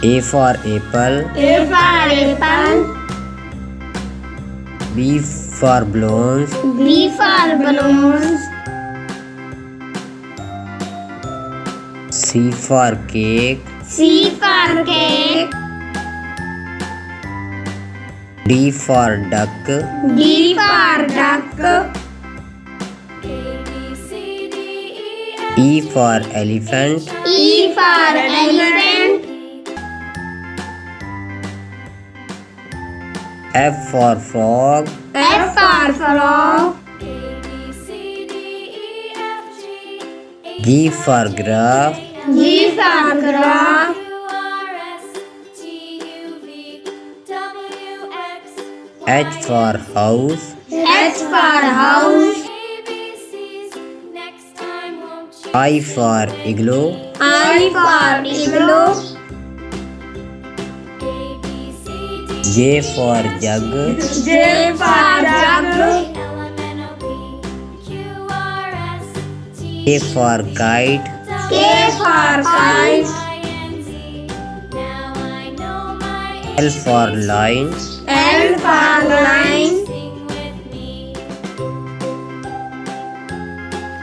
A for apple. A for apple. B for balloons. B for balloons. C for cake. C for cake. D for duck. D for duck. E for elephant. E for elephant. F for frog. F for frog. G for giraffe. G for giraffe. H for house. H for house. I for igloo. I for igloo. J for jug. J for jug. K for kite. K for kite. L for lion. L for lion.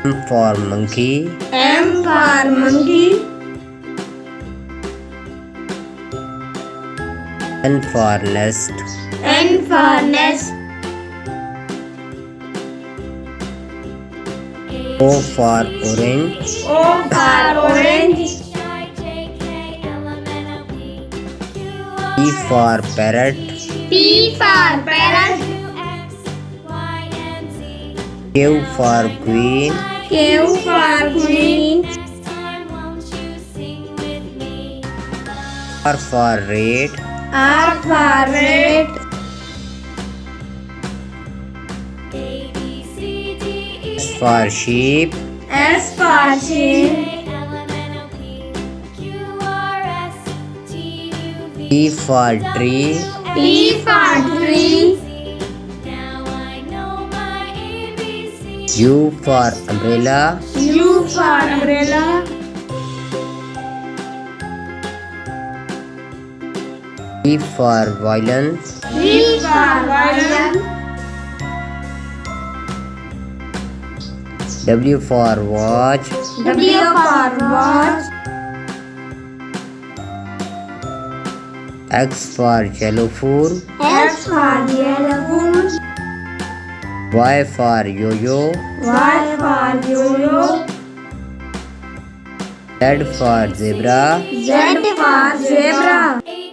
M for monkey. M for monkey. N for nest. N for nest. O for orange. O for orange. P for parrot. P for parrot. Q for queen. Q for queen. R for red. R for red. S for sheep. S for sheep. T for tree. T for tree. U for umbrella. U for umbrella. V for violin. V for violin. W for watch. W for watch. X for xylophone. X for xylophone. Y for yo-yo. Y for yo-yo. Z for zebra. Z for zebra.